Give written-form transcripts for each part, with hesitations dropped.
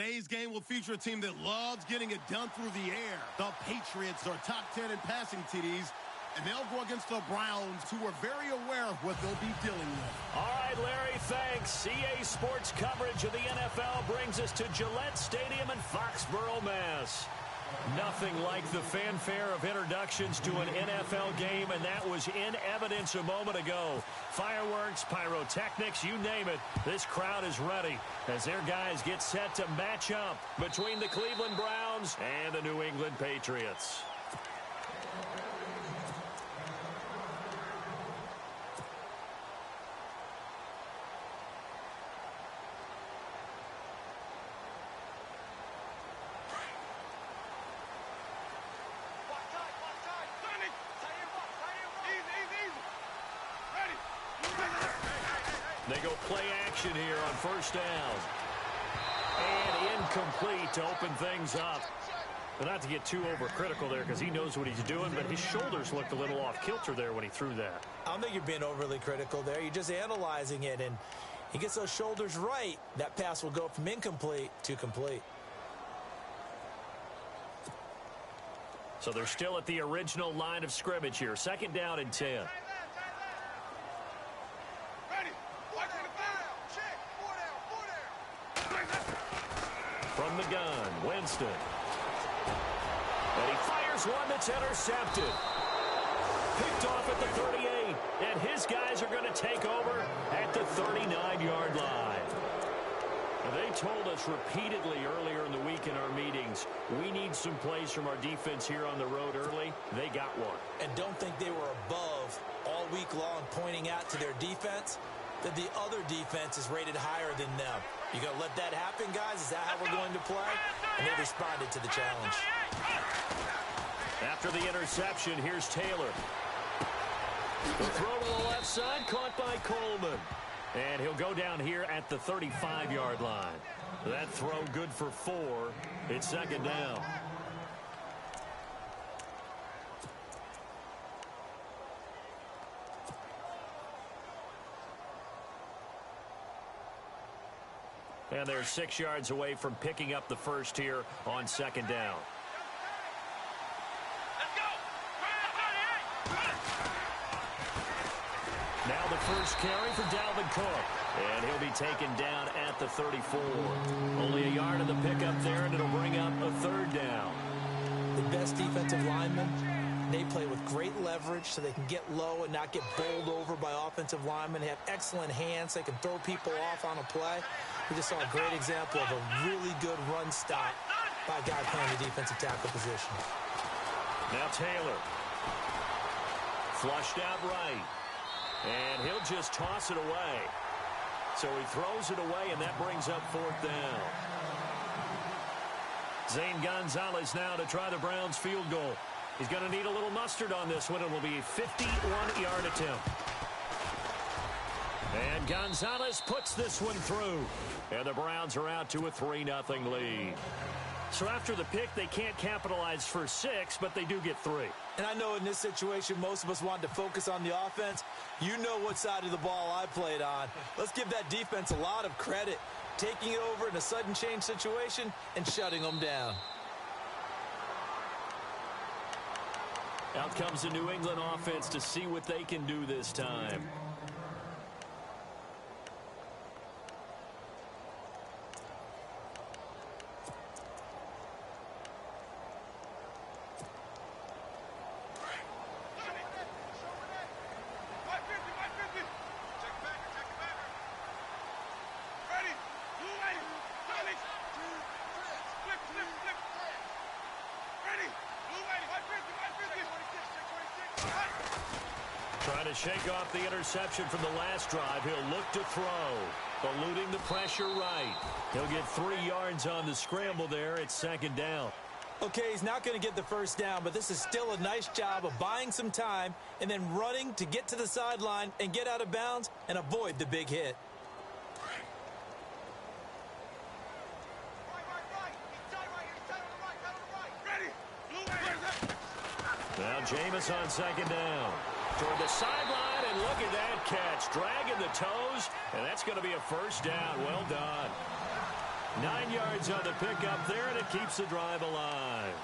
Today's game will feature a team that loves getting it done through the air. The Patriots are top 10 in passing TDs, and they'll go against the Browns, who are very aware of what they'll be dealing with. All right, Larry, thanks. EA Sports coverage of the NFL brings us to Gillette Stadium in Foxborough, Mass. Nothing like the fanfare of introductions to an NFL game, and that was in evidence a moment ago. Fireworks, pyrotechnics, you name it. This crowd is ready as their guys get set to match up between the Cleveland Browns and the New England Patriots. They go play action here on first down. And incomplete to open things up. But not to get too overcritical there because he knows what he's doing, but his shoulders looked a little off kilter there when he threw that. I don't think you're being overly critical there. You're just analyzing it, and he gets those shoulders right. That pass will go from incomplete to complete. So they're still at the original line of scrimmage here. Second down and 10. From the gun, Winston. And he fires one that's intercepted. Picked off at the 38. And his guys are going to take over at the 39-yard line. And they told us repeatedly earlier in the week in our meetings, we need some plays from our defense here on the road early. They got one. And don't think they were above all week long pointing out to their defense that the other defense is rated higher than them. You going to let that happen, guys? Is that how we're going to play? And they responded to the challenge. After the interception, here's Taylor. The throw to the left side, caught by Coleman. And he'll go down here at the 35-yard line. That throw good for 4. It's second down. And they're 6 yards away from picking up the first here on second down. Let's go! Now the first carry for Dalvin Cook. And he'll be taken down at the 34. Only a yard of the pickup there, and it'll bring up a third down. The best defensive linemen, they play with great leverage so they can get low and not get bowled over by offensive linemen. They have excellent hands. They can throw people off on a play. We just saw a great example of a really good run stop by a guy playing the defensive tackle position. Now Taylor. Flushed out right. And he'll just toss it away. So he throws it away, and that brings up fourth down. Zane Gonzalez now to try the Browns field goal. He's going to need a little mustard on this one. It will be a 51-yard attempt. And Gonzalez puts this one through. And the Browns are out to a 3-0 lead. So after the pick, they can't capitalize for 6, but they do get 3. And I know in this situation, most of us wanted to focus on the offense. You know what side of the ball I played on. Let's give that defense a lot of credit, taking it over in a sudden change situation and shutting them down. Out comes the New England offense to see what they can do this time. Trying to shake off the interception from the last drive. He'll look to throw. Eluding the pressure right. He'll get 3 yards on the scramble there. It's second down. Okay, he's not going to get the first down, but this is still a nice job of buying some time and then running to get to the sideline and get out of bounds and avoid the big hit. Now Jameis on second down. Toward the sideline, and look at that catch. Dragging the toes, and that's going to be a first down. Well done. 9 yards on the pickup there, and it keeps the drive alive.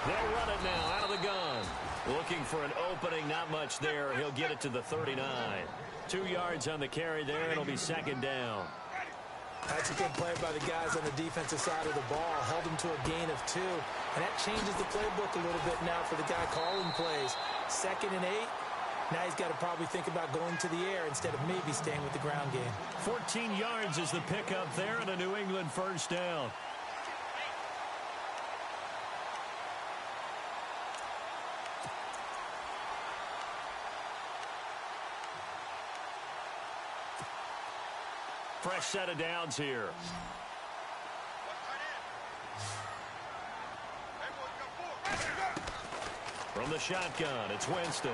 They'll run it now out of the gun. Looking for an opening, not much there. He'll get it to the 39. 2 yards on the carry there. It'll be second down. That's a good play by the guys on the defensive side of the ball. Held him to a gain of 2. And that changes the playbook a little bit now for the guy calling plays. 2nd and 8. Now he's got to probably think about going to the air instead of maybe staying with the ground game. 14 yards is the pickup there, and a New England first down. Fresh set of downs here. From the shotgun, it's Winston.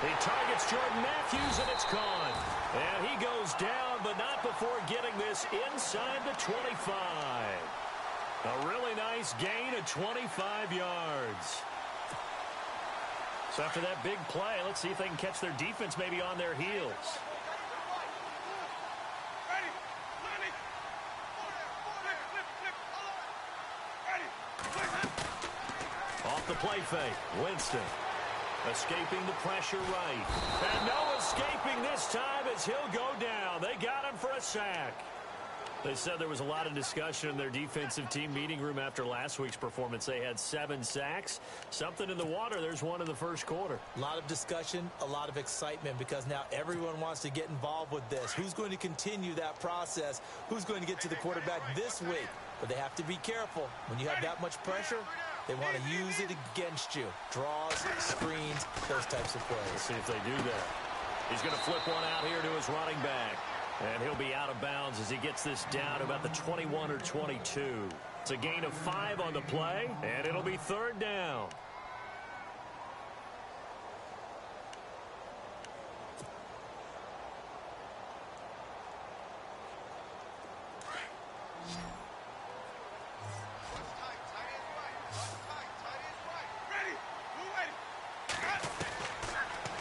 He targets Jordan Matthews, and it's gone. And he goes down, but not before getting this inside the 25. A really nice gain of 25 yards. So after that big play, let's see if they can catch their defense maybe on their heels. Off the play fake, Winston. Escaping the pressure right. And no escaping this time as he'll go down. They got him for a sack. They said there was a lot of discussion in their defensive team meeting room after last week's performance. They had 7 sacks. Something in the water. There's one in the first quarter. A lot of discussion, a lot of excitement because now everyone wants to get involved with this. Who's going to continue that process? Who's going to get to the quarterback this week? But they have to be careful. When you have that much pressure, they want to use it against you. Draws, screens, those types of plays. Let's see if they do that. He's going to flip one out here to his running back. And he'll be out of bounds as he gets this down to about the 21 or 22. It's a gain of 5 on the play, and it'll be third down.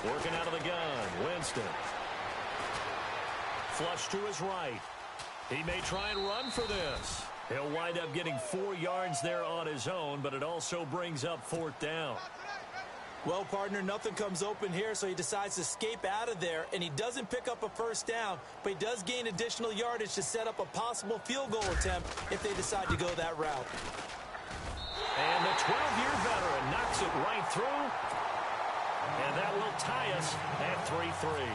Working out of the gun, Winston. Flush to his right. He may try and run for this. He'll wind up getting 4 yards there on his own, but it also brings up fourth down. Well, partner, nothing comes open here, so he decides to escape out of there, and he doesn't pick up a first down, but he does gain additional yardage to set up a possible field goal attempt if they decide to go that route. And the 12-year veteran knocks it right through, and that will tie us at 3-3.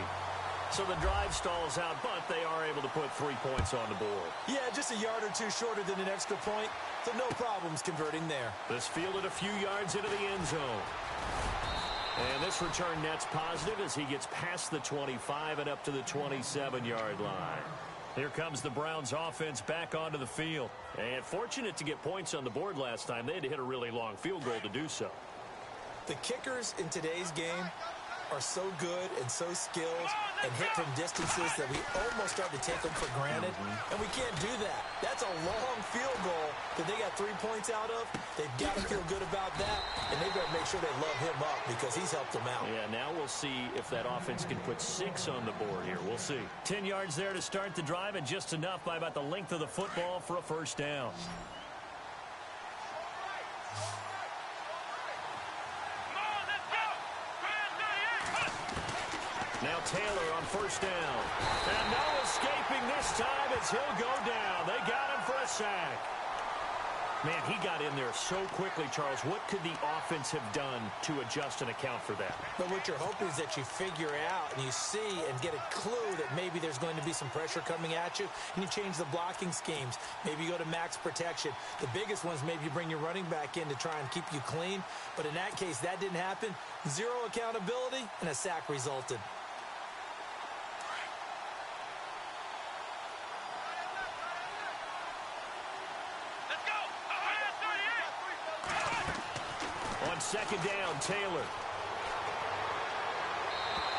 So the drive stalls out, but they are able to put 3 points on the board. Yeah, just a yard or two shorter than an extra point, so no problems converting there. This fielded a few yards into the end zone. And this return net's positive as he gets past the 25 and up to the 27-yard line. Here comes the Browns offense back onto the field. And fortunate to get points on the board last time. They had to hit a really long field goal to do so. The kickers in today's game are so good and so skilled and hit from distances that we almost start to take them for granted. And we can't do that. That's a long field goal that they got 3 points out of. They've got to feel good about that, and they've got to make sure they love him up because he's helped them out. Yeah, now we'll see if that offense can put 6 on the board here. We'll see. 10 yards there to start the drive, and just enough by about the length of the football for a first down. Now Taylor on first down. And no escaping this time as he'll go down. They got him for a sack. Man, he got in there so quickly, Charles. What could the offense have done to adjust and account for that? But what you're hoping is that you figure out and you see and get a clue that maybe there's going to be some pressure coming at you, and you change the blocking schemes. Maybe you go to max protection. The biggest ones, maybe you bring your running back in to try and keep you clean. But in that case, that didn't happen. 0 accountability, and a sack resulted. Let's go. On second down, Taylor.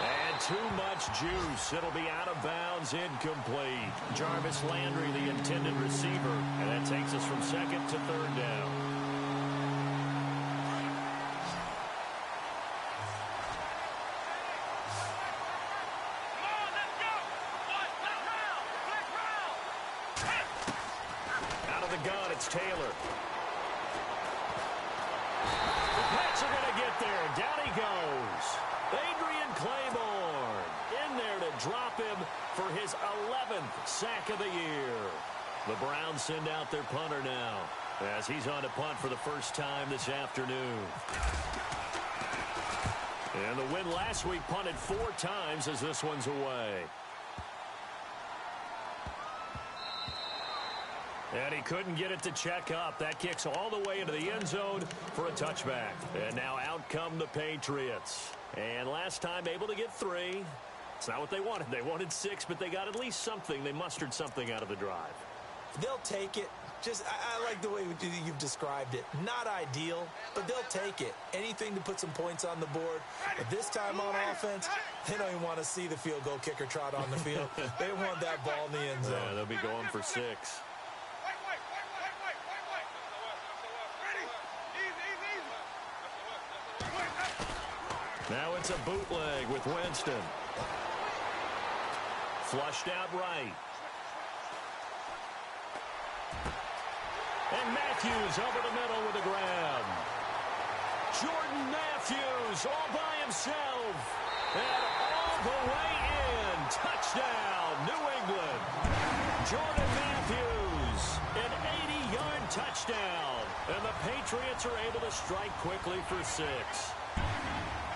And too much juice. It'll be out of bounds, incomplete. Jarvis Landry, the intended receiver, and that takes us from second to third down. Out of the gun, it's Taylor. The Pats are going to get there. Down he goes. Adrian Claiborne in there to drop him for his 11th sack of the year. The Browns send out their punter now as he's on to punt for the first time this afternoon. And the win last week punted 4 times as this one's away. And he couldn't get it to check up. That kicks all the way into the end zone for a touchback. And now out come the Patriots. And last time able to get 3. It's not what they wanted. They wanted 6, but they got at least something. They mustered something out of the drive. They'll take it. I like the way you've described it. Not ideal, but they'll take it. Anything to put some points on the board. But this time on offense, they don't even want to see the field goal kicker trot on the field. They want that ball in the end zone. Yeah, they'll be going for 6. Now it's a bootleg with Winston. Flushed out right. And Matthews over the middle with a grab. Jordan Matthews all by himself. And all the way in. Touchdown, New England. Jordan Matthews, an 80-yard touchdown. And the Patriots are able to strike quickly for 6.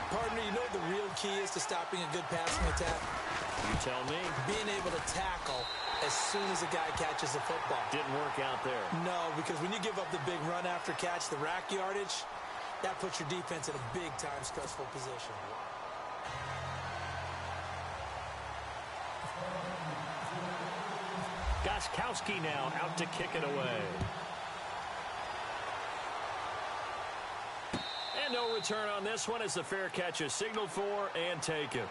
Partner, you know what the real key is to stopping a good passing attack? You tell me. Being able to tackle as soon as a guy catches the football. Didn't work out there. No, because when you give up the big run after catch, the rack yardage, that puts your defense in a big-time stressful position. Gostkowski now out to kick it away. And no return on this one as the fair catch is signaled for and taken.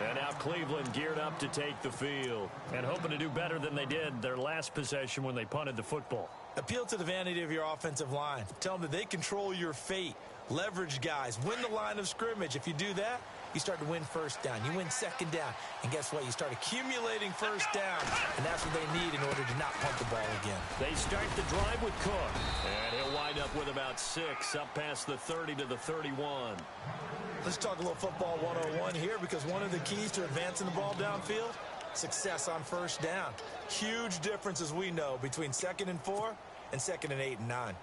And now Cleveland geared up to take the field and hoping to do better than they did their last possession when they punted the football. Appeal to the vanity of your offensive line. Tell them that they control your fate. Leverage guys. Win the line of scrimmage. If you do that, you start to win first down. You win second down. And guess what? You start accumulating first down. And that's what they need in order to not punt the ball again. They start the drive with Cook. And he'll wind up with about 6 up past the 30 to the 31. Let's talk a little football 101 here, because one of the keys to advancing the ball downfield, success on first down. Huge difference, as we know, between 2nd and 4 and 2nd and 8 and 9.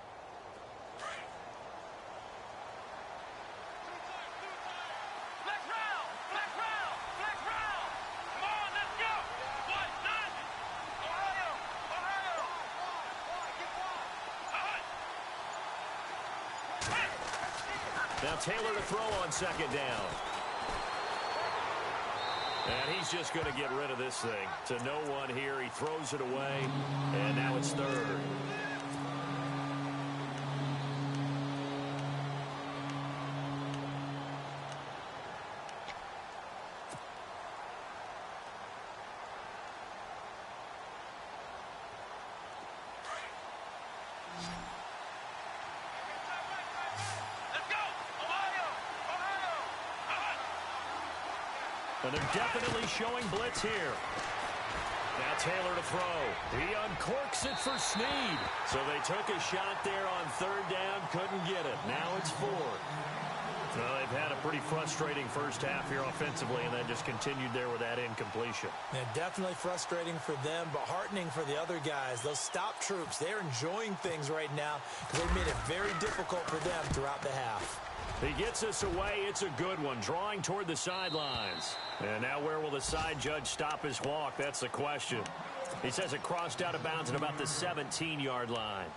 Now Taylor to throw on 2nd down. And he's just going to get rid of this thing. To no one here. He throws it away. And now it's 3rd. And they're definitely showing blitz here. Now Taylor to throw. He uncorks it for Snead. So they took a shot there on 3rd down, couldn't get it. Now it's 4th. Well, they've had a pretty frustrating first half here offensively, and that just continued there with that incompletion. Yeah, definitely frustrating for them, but heartening for the other guys. Those stop troops, they're enjoying things right now because they've made it very difficult for them throughout the half. He gets us away. It's a good one, drawing toward the sidelines. And now where will the side judge stop his walk? That's the question. He says it crossed out of bounds at about the 17-yard line.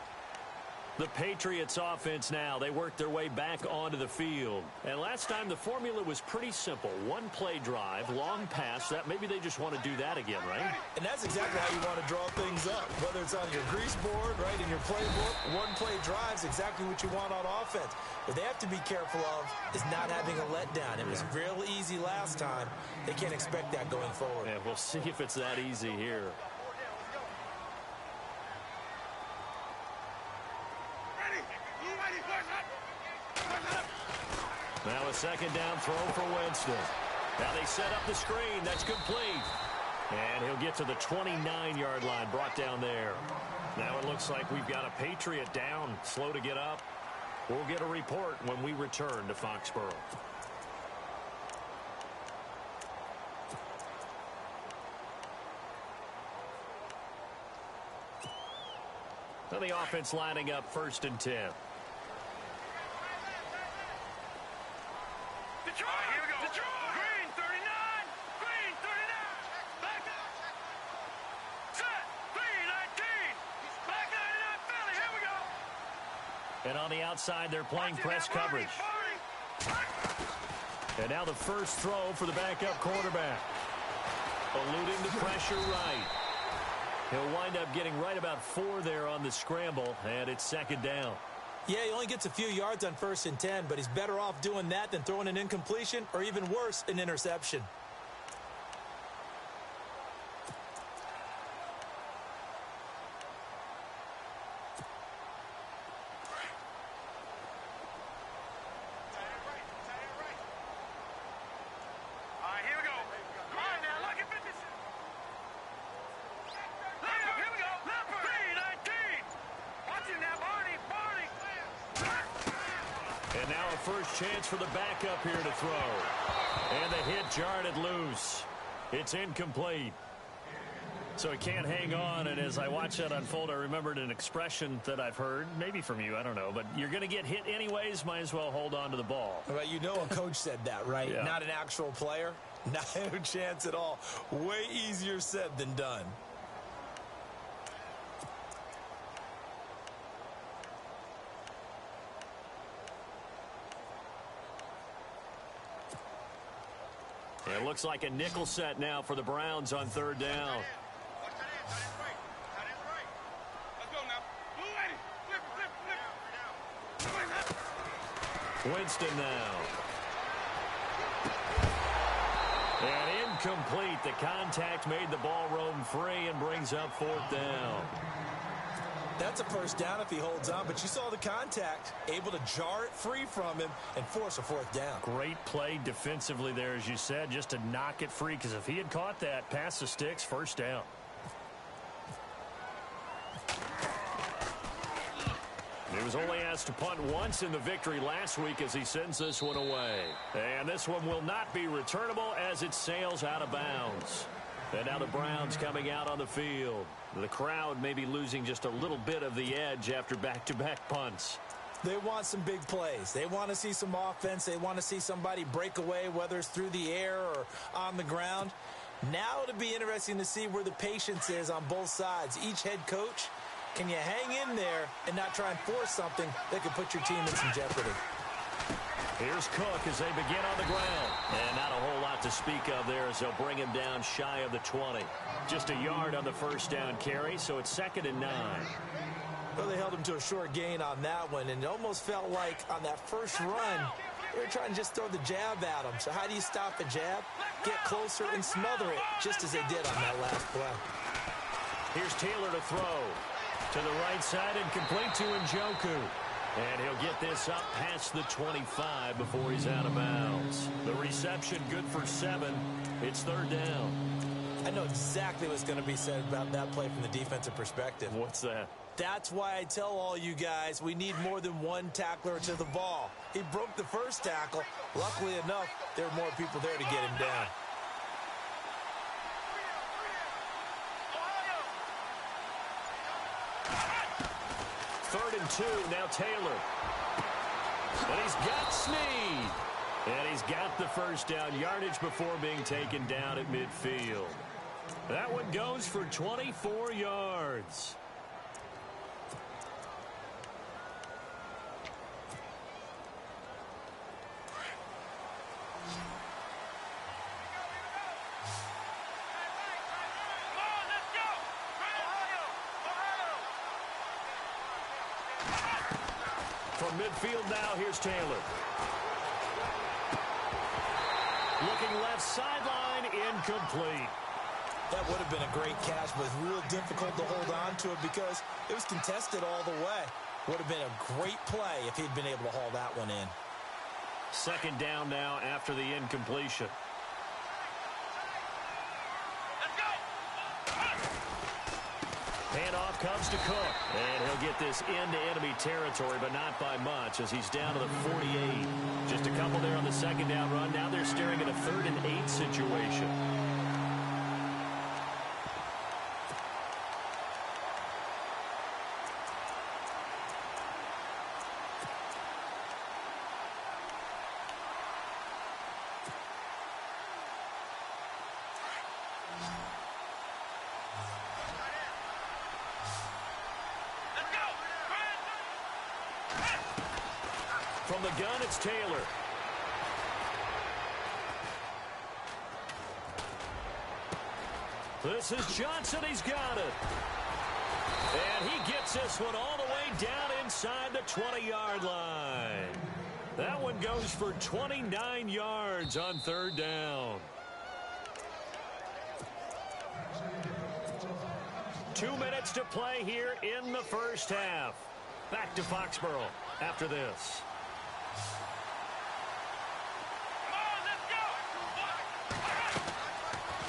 The Patriots offense now, they work their way back onto the field. And last time the formula was pretty simple. One play drive, long pass. That maybe they just want to do that again, right? And that's exactly how you want to draw things up. Whether it's on your grease board, right, in your playbook, one play drive is exactly what you want on offense. What they have to be careful of is not having a letdown. It was real easy last time. They can't expect that going forward. Yeah, we'll see if it's that easy here. Now a second down throw for Winston. Now they set up the screen. That's complete. And he'll get to the 29-yard line, brought down there. Now it looks like we've got a Patriot down, slow to get up. We'll get a report when we return to Foxborough. Now the offense lining up 1st and 10. Here we go. Green 39. Green 39. Back up. Set. Green 19. Back 99 Philly. Here we go. And on the outside, they're playing press coverage. And now the first throw for the backup quarterback. Eluding the pressure right. He'll wind up getting right about 4 there on the scramble, and it's 2nd down. Yeah, he only gets a few yards on 1st and 10, but he's better off doing that than throwing an incompletion or even worse, an interception. All right, here we go. All right, now look at 56. Here we go. Green 19. Watch it now, Barney. And now a first chance for the backup here to throw. And the hit jarred it loose. It's incomplete. So he can't hang on, and as I watch that unfold, I remembered an expression that I've heard, maybe from you, I don't know, but you're going to get hit anyways, might as well hold on to the ball. Well, you know a coach said that, right? Yeah. Not an actual player. No chance at all. Way easier said than done. It looks like a nickel set now for the Browns on 3rd down. Winston now. And incomplete. The contact made the ball roam free and brings up 4th down. That's a first down if he holds on, but you saw the contact, able to jar it free from him and force a 4th down. Great play defensively there, as you said, just to knock it free, because if he had caught that, past the sticks, 1st down. He was only asked to punt once in the victory last week as he sends this one away. And this one will not be returnable as it sails out of bounds. And now the Browns coming out on the field. The crowd may be losing just a little bit of the edge after back-to-back punts. They want some big plays. They want to see some offense. They want to see somebody break away, whether it's through the air or on the ground. Now it'll be interesting to see where the patience is on both sides. Each head coach, can you hang in there and not try and force something that could put your team in some jeopardy? Here's Cook as they begin on the ground. And not a whole lot to speak of there as they'll bring him down shy of the 20. Just a yard on the first down carry, so it's 2nd and 9. Well, they held him to a short gain on that one, and it almost felt like on that first run, they were trying to just throw the jab at him. So how do you stop a jab? Get closer and smother it, just as they did on that last play. Here's Taylor to throw. To the right side and complete to Njoku. And he'll get this up past the 25 before he's out of bounds. The reception good for 7. It's 3rd down. I know exactly what's going to be said about that play from the defensive perspective. What's that? That's why I tell all you guys we need more than one tackler to the ball. He broke the first tackle. Luckily enough, there were more people there to get him down. Third and 2, now Taylor. And he's got Snead. And he's got the first down yardage before being taken down at midfield. That one goes for 24 yards. From midfield now, here's Taylor. Looking left sideline, incomplete. That would have been a great catch, but real difficult to hold on to it because it was contested all the way. Would have been a great play if he'd been able to haul that one in. Second down now after the incompletion. Let's go! Handoff comes to Cook. And he'll get this into enemy territory, but not by much as he's down to the 48. Just a couple there on the second down run. Now they're staring at a 3rd and 8 situation. From the gun, it's Taylor. This is Johnson. He's got it. And he gets this one all the way down inside the 20-yard line. That one goes for 29 yards on 3rd down. 2 minutes to play here in the first half. Back to Foxborough after this.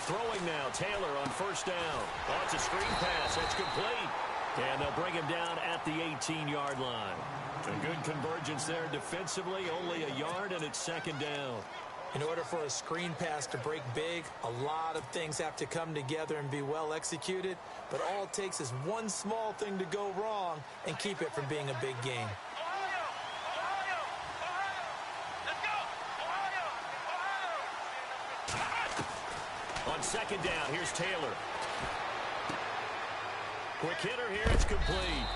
Throwing now, Taylor on 1st down. Oh, it's a screen pass. That's complete. And they'll bring him down at the 18-yard line. A good convergence there defensively, only a yard, and it's 2nd down. In order for a screen pass to break big, a lot of things have to come together and be well executed. But all it takes is one small thing to go wrong and keep it from being a big game. On 2nd down, here's Taylor. Quick hitter here, it's complete.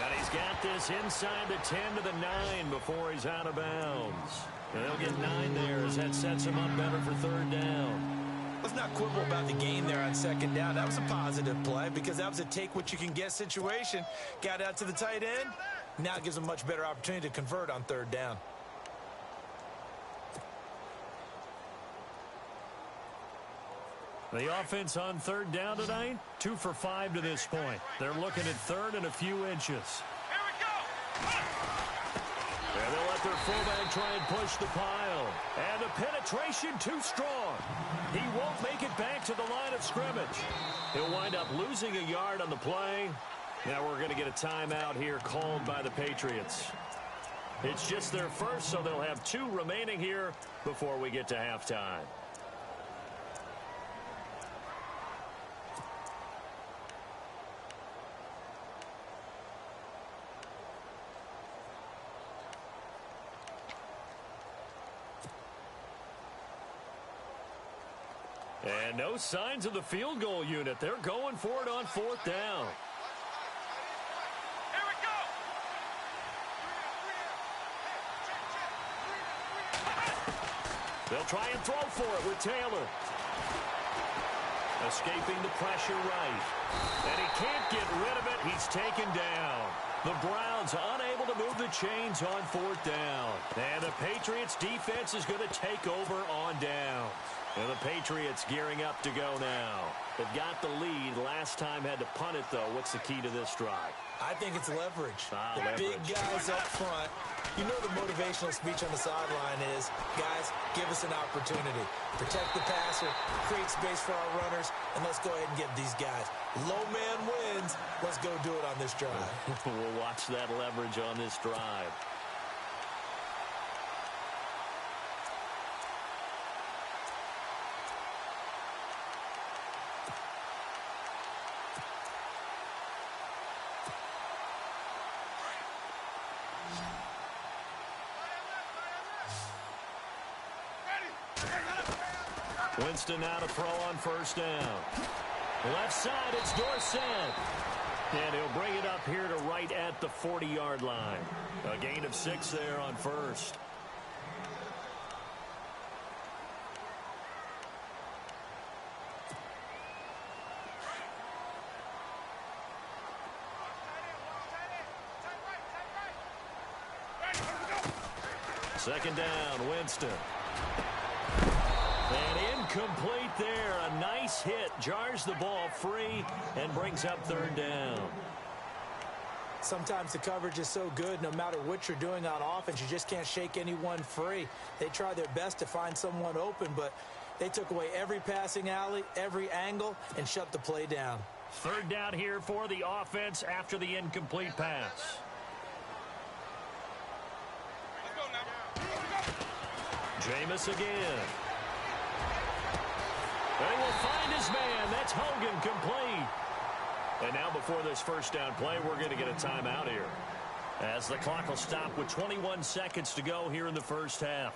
And he's got this inside the 10 to the 9 before he's out of bounds. And they'll get 9 there as that sets him up better for 3rd down. Let's not quibble about the gain there on 2nd down. That was a positive play because that was a take-what-you-can-get situation. Got out to the tight end. Now it gives him a much better opportunity to convert on 3rd down. The offense on 3rd down tonight, 2 for 5 to this point. They're looking at 3rd and a few inches. Here we go! And they'll let their fullback try and push the pile. And the penetration too strong. He won't make it back to the line of scrimmage. He'll wind up losing a yard on the play. Now we're going to get a timeout here called by the Patriots. It's just their first, so they'll have 2 remaining here before we get to halftime. And no signs of the field goal unit. They're going for it on 4th down. Here we go! They'll try and throw for it with Taylor. Escaping the pressure right. And he can't get rid of it. He's taken down. The Browns unable to move the chains on 4th down. And the Patriots defense is going to take over on down. And the Patriots gearing up to go now. They've got the lead. Last time had to punt it, though. What's the key to this drive? I think it's leverage. The Leverage. big guys up front. You know the motivational speech on the sideline is, guys, give us an opportunity. Protect the passer, create space for our runners, and let's go ahead and get these guys. Low man wins. Let's go do it on this drive. We'll watch that leverage on this drive. Winston now to throw on 1st down. Left side, it's Dorsett. And he'll bring it up here to right at the 40-yard line. A gain of 6 there on 1st. Second down, Winston. And incomplete there. A nice hit. Jars the ball free and brings up third down. Sometimes the coverage is so good, no matter what you're doing on offense, you just can't shake anyone free. They try their best to find someone open, but they took away every passing alley, every angle, and shut the play down. Third down here for the offense after the incomplete pass. Jameis again. And he will find his man. That's Hogan, complete. And now before this first down play, we're going to get a timeout here, as the clock will stop with 21 seconds to go here in the first half.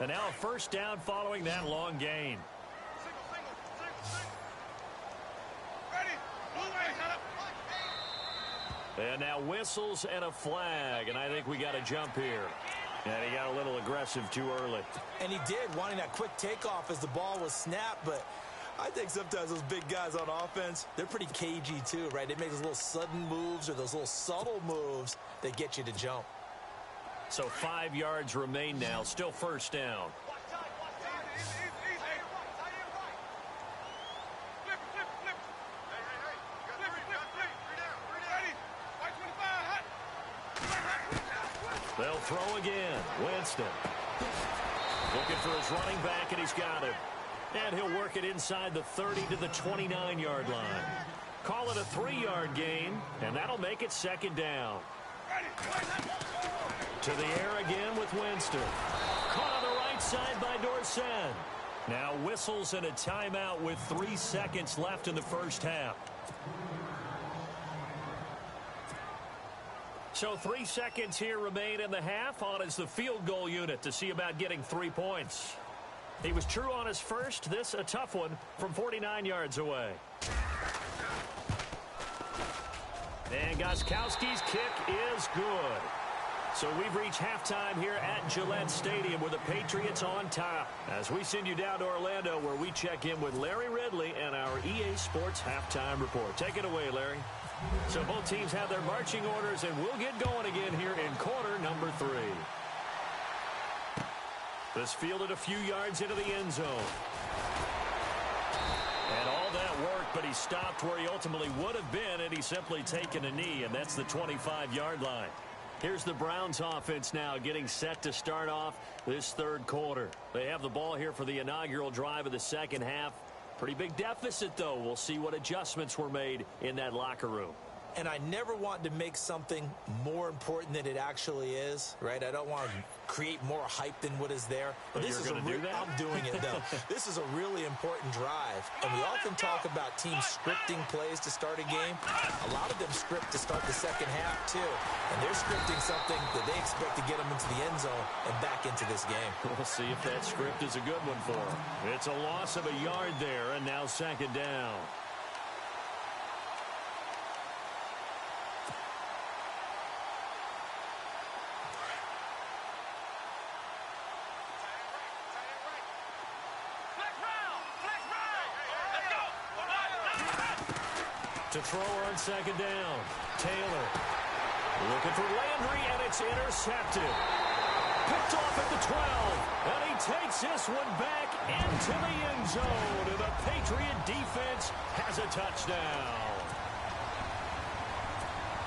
And now a first down following that long gain. And now whistles and a flag, and I think we got a jump here. And he got a little aggressive too early. And he did, wanting that quick takeoff as the ball was snapped, but I think sometimes those big guys on offense, they're pretty cagey too, right? They make those little sudden moves or those little subtle moves that get you to jump. So 5 yards remain now, still first down. They'll throw again. Winston looking for his running back, and he's got him. And he'll work it inside the 30 to the 29-yard line. Call it a 3-yard gain, and that'll make it second down. To the air again with Winston. Caught on the right side by Dorsett. Now whistles and a timeout with 3 seconds left in the first half. So 3 seconds here remain in the half. On is the field goal unit to see about getting 3 points. He was true on his first. This a tough one from 49 yards away. And Gostkowski's kick is good. So we've reached halftime here at Gillette Stadium with the Patriots on top, as we send you down to Orlando, where we check in with Larry Ridley and our EA Sports Halftime Report. Take it away, Larry. So both teams have their marching orders, and we'll get going again here in quarter number 3. This fielded a few yards into the end zone. And all that work, but he stopped where he ultimately would have been, and he's simply taken a knee, and that's the 25-yard line. Here's the Browns offense now getting set to start off this third quarter. They have the ball here for the inaugural drive of the second half. Pretty big deficit, though. We'll see what adjustments were made in that locker room. And I never want to make something more important than it actually is, right? I don't want to create more hype than what is there. But this is I'm doing it, though. This is a really important drive. And we often talk about teams scripting plays to start a game. A lot of them script to start the second half, too. And they're scripting something that they expect to get them into the end zone and back into this game. We'll see if that script is a good one for them. It's a loss of a yard there, and now second down. To throw on second down. Taylor looking for Landry, and it's intercepted. Picked off at the 12, and he takes this one back into the end zone, and the Patriot defense has a touchdown.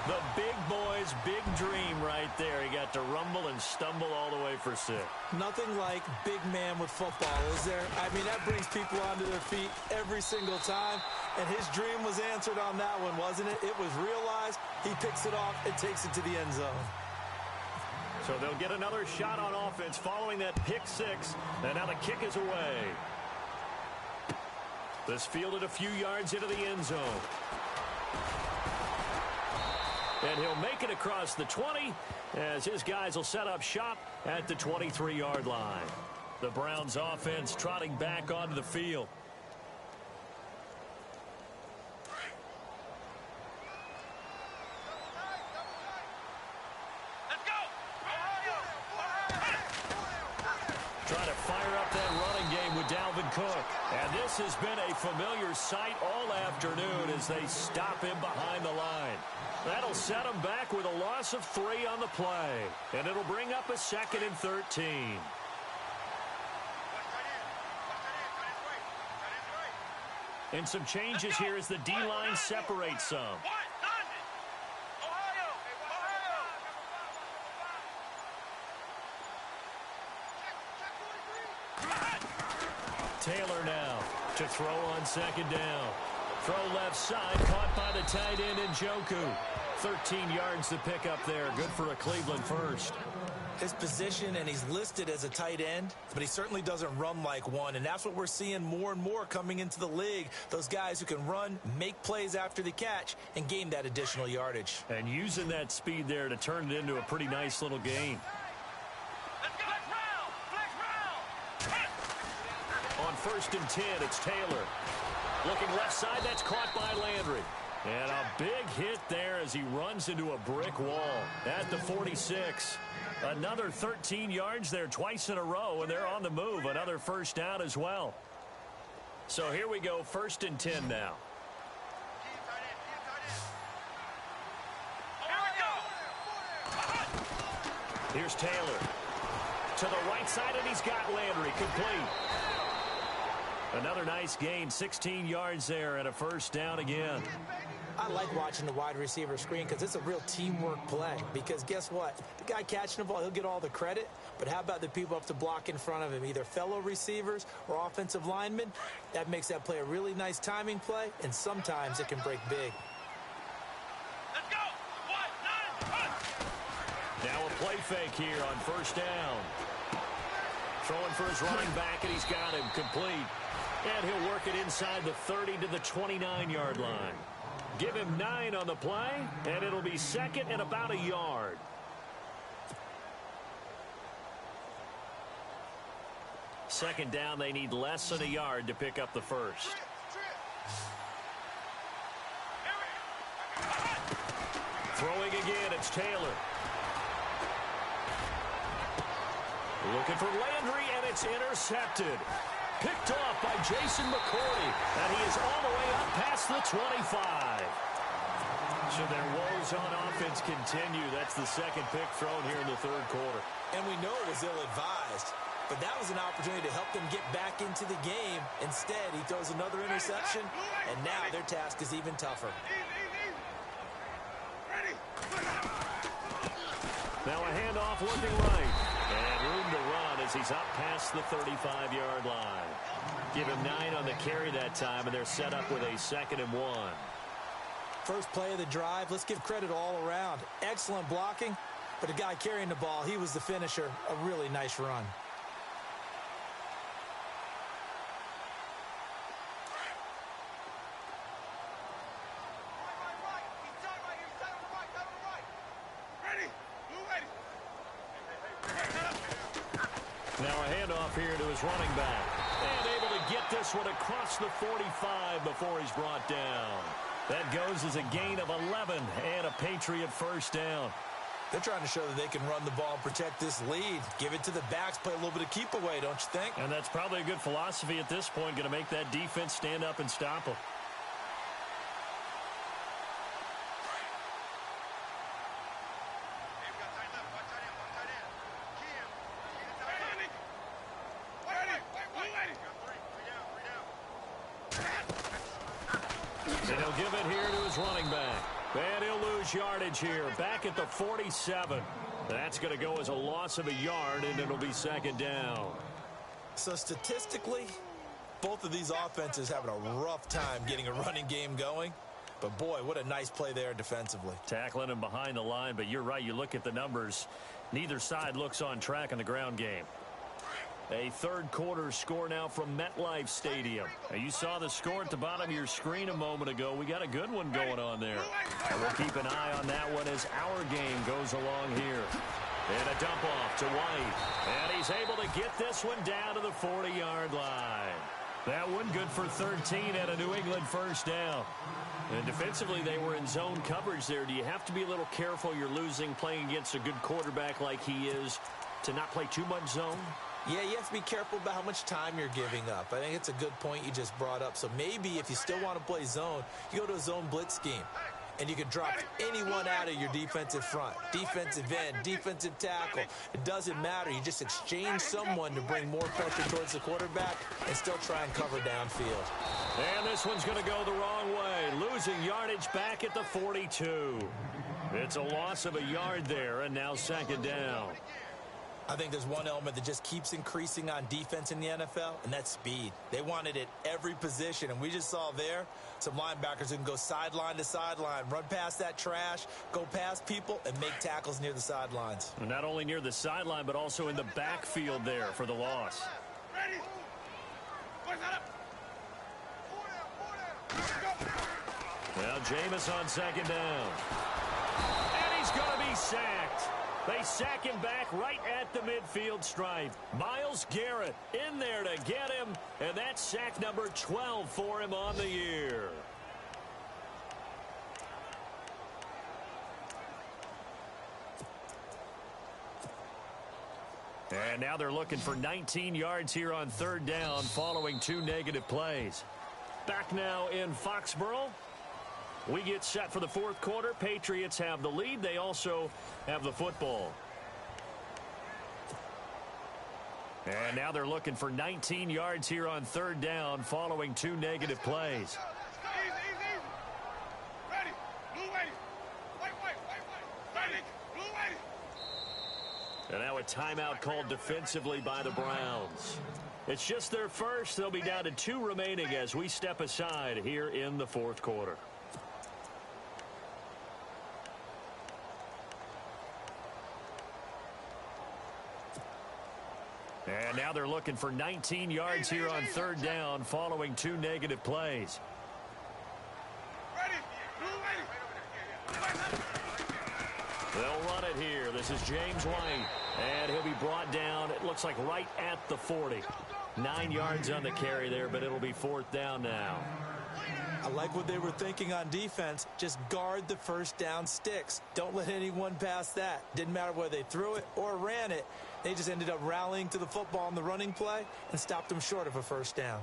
The big boy's big dream right there. He got to rumble and stumble all the way for 6. Nothing like big man with football, is there? I mean, that brings people onto their feet every single time. And his dream was answered on that one, wasn't it? It was realized. He picks it off and takes it to the end zone. So they'll get another shot on offense following that pick 6. And now the kick is away. This fielded a few yards into the end zone. And he'll make it across the 20 as his guys will set up shop at the 23-yard line. The Browns offense trotting back onto the field. Dalvin Cook. And this has been a familiar sight all afternoon as they stop him behind the line. That'll set him back with a loss of 3 on the play. And it'll bring up a 2nd and 13. And some changes here as the D-line separates some. Taylor now to throw on 2nd down. Throw left side, caught by the tight end Njoku. 13 yards to pick up there. Good for a Cleveland first. His position, and he's listed as a tight end, but he certainly doesn't run like one, and that's what we're seeing more and more coming into the league. Those guys who can run, make plays after the catch, and gain that additional yardage. And using that speed there to turn it into a pretty nice little gain. On 1st and 10, it's Taylor. Looking left side, that's caught by Landry. And a big hit there as he runs into a brick wall at the 46. Another 13 yards there twice in a row, and they're on the move. Another first down as well. So here we go, 1st and 10 now. Here's Taylor. To the right side, and he's got Landry complete. Another nice gain, 16 yards there, and a first down again. I like watching the wide receiver screen because it's a real teamwork play. Because guess what? The guy catching the ball, he'll get all the credit. But how about the people up to block in front of him, either fellow receivers or offensive linemen? That makes that play a really nice timing play, and sometimes it can break big. Let's go! 1, 9, 1. Now a play fake here on 1st down. Throwing for his running back, and he's got him complete. And he'll work it inside the 30 to the 29-yard line. Give him 9 on the play, and it'll be 2nd and about a yard. Second down, they need less than a yard to pick up the first. Throwing again, it's Taylor. Looking for Landry, and it's intercepted. Picked off by Jason McCourty, and he is all the way up past the 25. So their woes on offense continue. That's the 2nd pick thrown here in the 3rd quarter. And we know it was ill-advised, but that was an opportunity to help them get back into the game. Instead, he throws another interception, and now their task is even tougher. Now a handoff looking right. And room to run as he's up past the 35-yard line. Give him 9 on the carry that time, and they're set up with a 2nd and 1. First play of the drive, let's give credit all around. Excellent blocking, but the guy carrying the ball, he was the finisher. A really nice run. Now a handoff here to his running back. And able to get this one across the 45 before he's brought down. That goes as a gain of 11 and a Patriot first down. They're trying to show that they can run the ball and protect this lead. Give it to the backs, play a little bit of keep away, don't you think? And that's probably a good philosophy at this point, going to make that defense stand up and stop them. And he'll give it here to his running back. And he'll lose yardage here, back at the 47. That's going to go as a loss of a yard, and it'll be 2nd down. So statistically, both of these offenses having a rough time getting a running game going. But boy, what a nice play there defensively. Tackling him behind the line, but you're right, you look at the numbers. Neither side looks on track in the ground game. A 3rd quarter score now from MetLife Stadium. Now, you saw the score at the bottom of your screen a moment ago. We got a good one going on there. And we'll keep an eye on that one as our game goes along here. And a dump off to White. And he's able to get this one down to the 40-yard line. That one good for 13 and a New England first down. And defensively, they were in zone coverage there. Do you have to be a little careful? You're losing, playing against a good quarterback like he is, to not play too much zone? Yeah, you have to be careful about how much time you're giving up. I think it's a good point you just brought up. So maybe if you still want to play zone, you go to a zone blitz scheme. And you can drop anyone out of your defensive front. Defensive end, defensive tackle. It doesn't matter. You just exchange someone to bring more pressure towards the quarterback and still try and cover downfield. And this one's going to go the wrong way. Losing yardage back at the 42. It's a loss of a yard there, and now second down. I think there's one element that just keeps increasing on defense in the NFL, and that's speed. They want it at every position, and we just saw there some linebackers who can go sideline to sideline, run past that trash, go past people, and make tackles near the sidelines. And not only near the sideline, but also in the backfield there for the loss. Ready? Now Jameis on second down. And he's going to be sacked. They sack him back right at the midfield stripe. Myles Garrett in there to get him, and that's sack number 12 for him on the year. And now they're looking for 19 yards here on third down following 2 negative plays. Back now in Foxborough. We get set for the fourth quarter. Patriots have the lead. They also have the football. And now they're looking for 19 yards here on third down following 2 negative plays. Ready. Blue waiting. Wait. Ready. Blue waiting. And now a timeout called defensively by the Browns. It's just their first. They'll be down to 2 remaining as we step aside here in the fourth quarter. And now they're looking for 19 yards here on third down following 2 negative plays. Ready. They'll run it here. This is James White. And he'll be brought down, it looks like right at the 40. 9 yards on the carry there, but it'll be fourth down now. I like what they were thinking on defense. Just guard the first down sticks. Don't let anyone pass that. Didn't matter whether they threw it or ran it. They just ended up rallying to the football on the running play and stopped them short of a first down.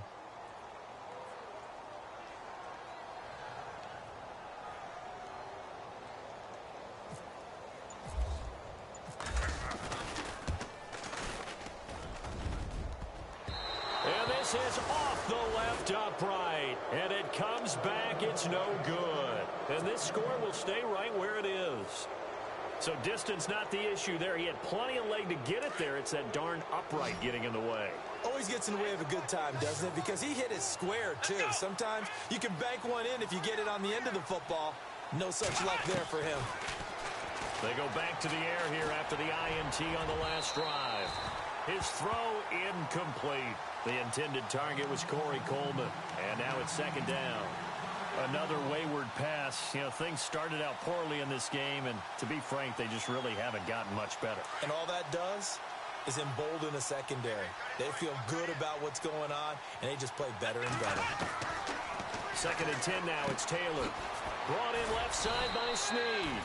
And this is off the left upright. And it comes back. It's no good. And this score will stay right where it is. So distance not the issue there. He had plenty of leg to get it there. It's that darn upright getting in the way. Always gets in the way of a good time, doesn't it? Because he hit it square, too. Sometimes you can bank one in if you get it on the end of the football. No such luck there for him. They go back to the air here after the INT on the last drive. His throw incomplete. The intended target was Corey Coleman. And now it's second down. Another wayward pass. You know, things started out poorly in this game, and to be frank, they just really haven't gotten much better. And all that does is embolden the secondary. They feel good about what's going on, and they just play better and better. Second and 10 now. It's Taylor. Brought in left side by Snead.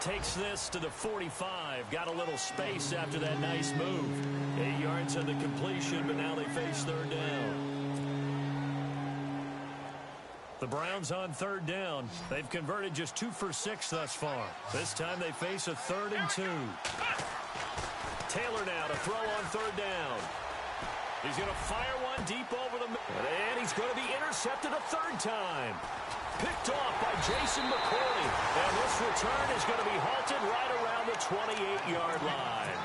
Takes this to the 45. Got a little space after that nice move. 8 yards on the completion, but now they face third down. The Browns on third down. They've converted just 2 for 6 thus far. This time they face a 3rd and 2. Taylor now to throw on third down. He's going to fire one deep over the middle. And he's going to be intercepted a 3rd time. Picked off by Jason McCourty. And this return is going to be halted right around the 28-yard line.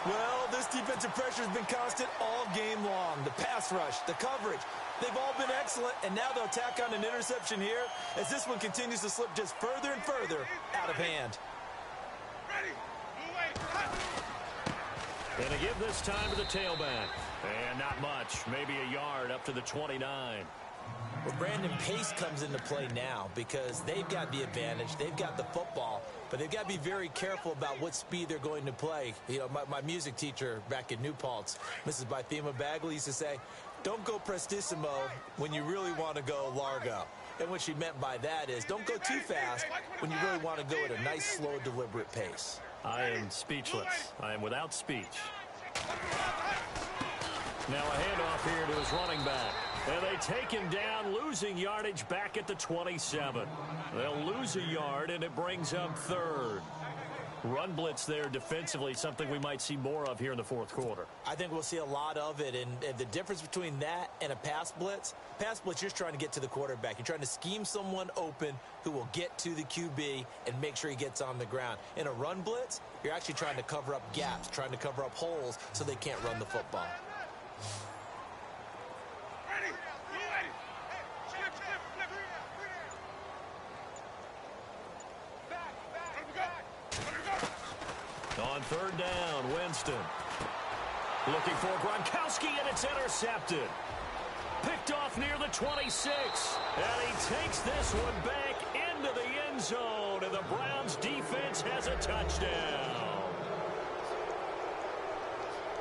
Well, this defensive pressure has been constant all game long. The pass rush, the coverage, they've all been excellent, and now they'll tack on an interception here as this one continues to slip just further and further out of hand. Ready. And a give this time to the tailback. And not much, maybe a yard up to the 29. Well, Brandon, pace comes into play now because they've got the advantage. They've got the football, but they've got to be very careful about what speed they're going to play. You know, my music teacher back in New Paltz, Mrs. Bythema Bagley, used to say, don't go prestissimo when you really want to go largo. And what she meant by that is don't go too fast when you really want to go at a nice, slow, deliberate pace. I am speechless. I am without speech. Now a handoff here to his running back. And they take him down, losing yardage back at the 27. They'll lose a yard, and it brings up third. Run blitz there defensively, something we might see more of here in the fourth quarter. I think we'll see a lot of it, and the difference between that and a pass blitz, you're just trying to get to the quarterback. You're trying to scheme someone open who will get to the QB and make sure he gets on the ground. In a run blitz, you're actually trying to cover up gaps, trying to cover up holes so they can't run the football. On third down, Winston. Looking for Gronkowski, and it's intercepted. Picked off near the 26. And he takes this one back into the end zone, and the Browns defense has a touchdown.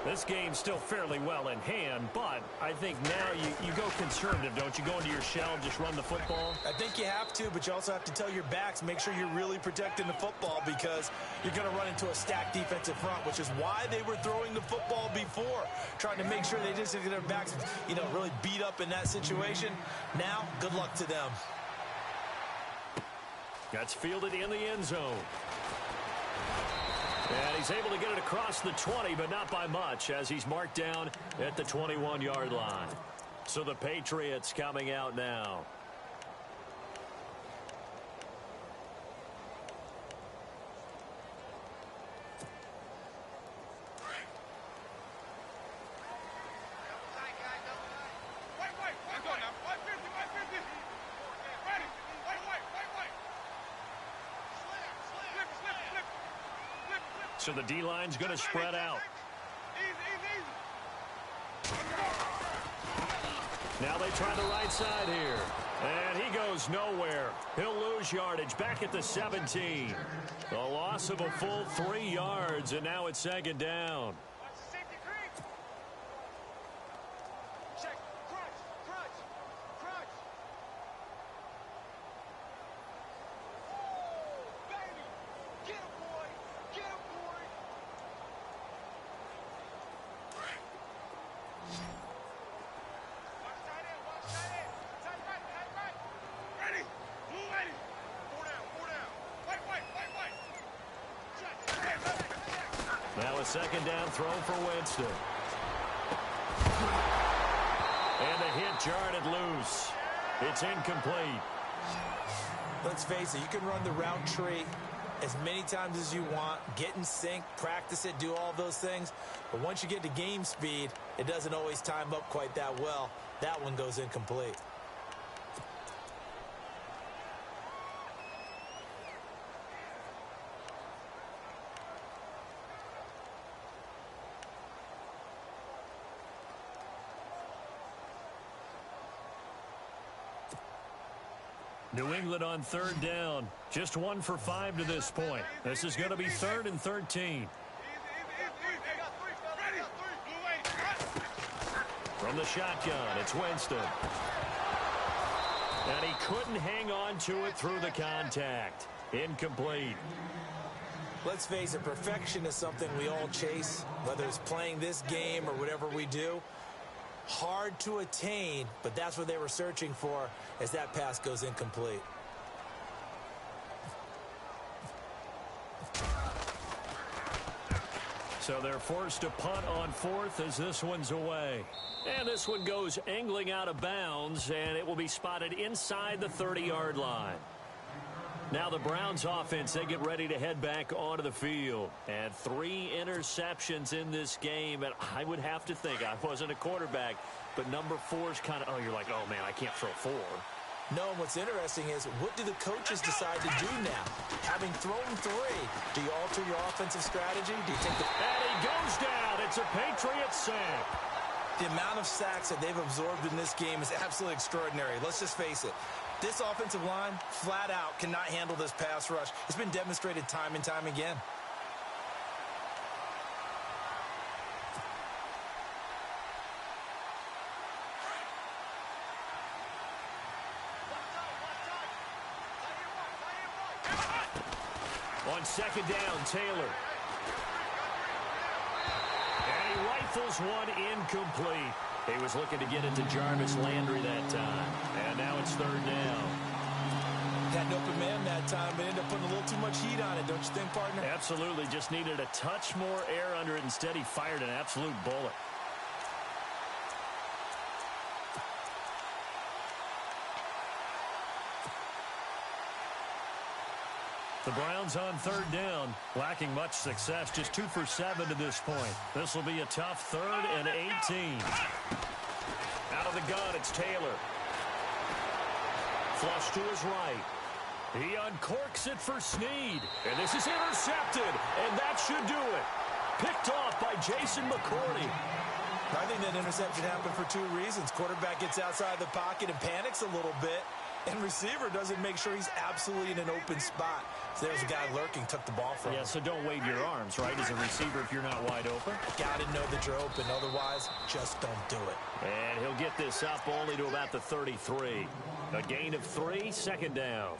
This game's still fairly well in hand, but I think now you go conservative, don't you? Go into your shell and just run the football? I think you have to, but you also have to tell your backs, make sure you're really protecting the football because you're going to run into a stacked defensive front, which is why they were throwing the football before, trying to make sure they just get their backs, really beat up in that situation. Now, good luck to them. That's fielded in the end zone. And he's able to get it across the 20, but not by much, as he's marked down at the 21-yard line. So the Patriots coming out now. So the D-line's going to spread out. Now they try the right side here. And he goes nowhere. He'll lose yardage back at the 17. The loss of a full 3 yards, and now it's second down. Now a second down throw for Winston. And the hit jarred it loose. It's incomplete. Let's face it, you can run the route tree as many times as you want, get in sync, practice it, do all those things. But once you get to game speed, it doesn't always time up quite that well. That one goes incomplete. New England on third down. Just 1 for 5 to this point. This is going to be 3rd and 13. From the shotgun, it's Winston. And he couldn't hang on to it through the contact. Incomplete. Let's face it, perfection is something we all chase, whether it's playing this game or whatever we do. Hard to attain, but that's what they were searching for as that pass goes incomplete. So they're forced to punt on 4th as this one's away. And this one goes angling out of bounds, and it will be spotted inside the 30-yard line. Now the Browns offense, they get ready to head back onto the field. And 3 interceptions in this game. And I would have to think, I wasn't a quarterback, but number 4's kind of, you're like, oh, man, I can't throw 4. No, and what's interesting is, what do the coaches decide to do now? Having thrown 3, do you alter your offensive strategy? Do you take the... And he goes down. It's a Patriots sack. The amount of sacks that they've absorbed in this game is absolutely extraordinary. Let's just face it. This offensive line, flat out, cannot handle this pass rush. It's been demonstrated time and time again. On second down, Taylor. And he Rifles one incomplete. He was looking to get it to Jarvis Landry that time. And now it's third down. Had an open man that time, but ended up putting a little too much heat on it, don't you think, partner? Absolutely. Just needed a touch more air under it. Instead, he fired an absolute bullet. The Browns on third down, lacking much success, just 2 for 7 to this point. This will be a tough 3rd and 18. Out of the gun, it's Taylor. Flush to his right. He uncorks it for Snead. And this is intercepted, and that should do it. Picked off by Jason McCourty. I think that interception happened for 2 reasons. Quarterback gets outside the pocket and panics a little bit, and receiver doesn't make sure he's absolutely in an open spot. So there's a guy lurking, took the ball from him. Yeah, so don't wave your arms, right, as a receiver if you're not wide open. Got to know that you're open. Otherwise, just don't do it. And he'll get this up only to about the 33. A gain of 3, second down.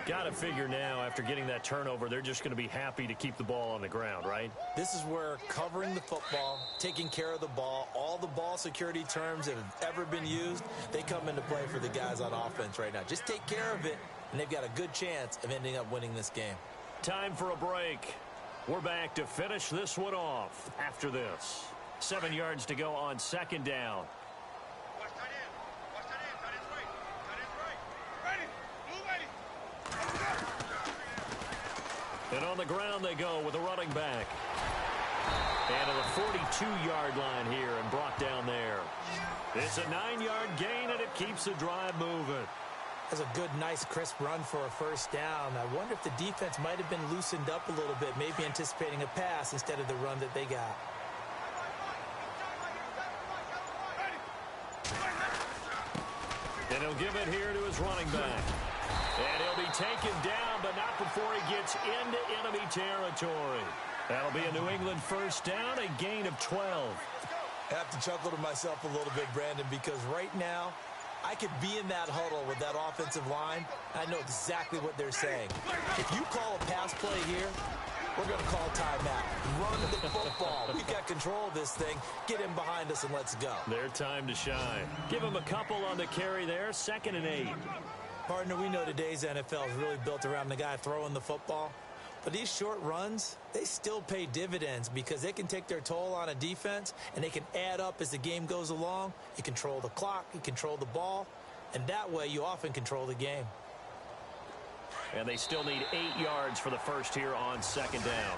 Got to figure now, after getting that turnover, they're just going to be happy to keep the ball on the ground, right? This is where covering the football, taking care of the ball, all the ball security terms that have ever been used, they come into play for the guys on offense right now. Just take care of it, and they've got a good chance of ending up winning this game. Time for a break. We're back to finish this one off after this. 7 yards to go on second down. And on the ground they go with a running back. And to the 42-yard line here and brought down there. It's a 9-yard gain, and it keeps the drive moving. That's a good, nice, crisp run for a first down. I wonder if the defense might have been loosened up a little bit, maybe anticipating a pass instead of the run that they got. And he'll give it here to his running back. And he'll be taken down, but not before he gets into enemy territory. That'll be a New England first down, a gain of 12. I have to chuckle to myself a little bit, Brandon, because right now, I could be in that huddle with that offensive line. I know exactly what they're saying. If you call a pass play here, we're going to call timeout. Run the football. We've got control of this thing. Get him behind us and let's go. Their time to shine. Give him a couple on the carry there, 2nd and 8. Partner, we know today's NFL is really built around the guy throwing the football. But these short runs, they still pay dividends because they can take their toll on a defense and they can add up as the game goes along. You control the clock, you control the ball, and that way you often control the game. And they still need 8 yards for the first here on second down.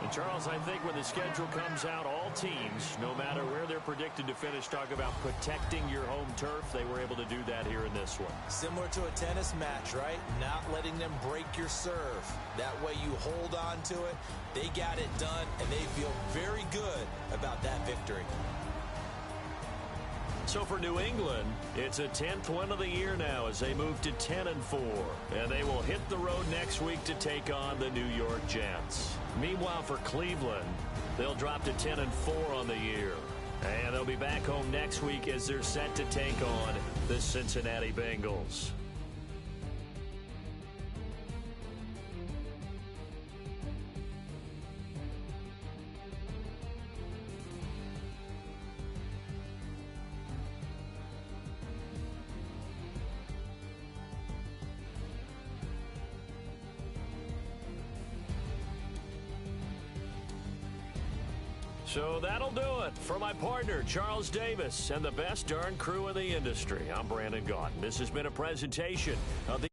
And Charles, I think when the schedule comes out, all teams, no matter where they're predicted to finish, talk about protecting your home turf. They were able to do that here in this one. Similar to a tennis match, right? Not letting them break your serve. That way you hold on to it. They got it done, and they feel very good about that victory. So for New England, it's a 10th win of the year now as they move to 10-4. And they will hit the road next week to take on the New York Jets. Meanwhile, for Cleveland, they'll drop to 10-4 on the year. And they'll be back home next week as they're set to take on the Cincinnati Bengals. So that'll do it for my partner, Charles Davis, and the best darn crew in the industry. I'm Brandon Gaudin. This has been a presentation of the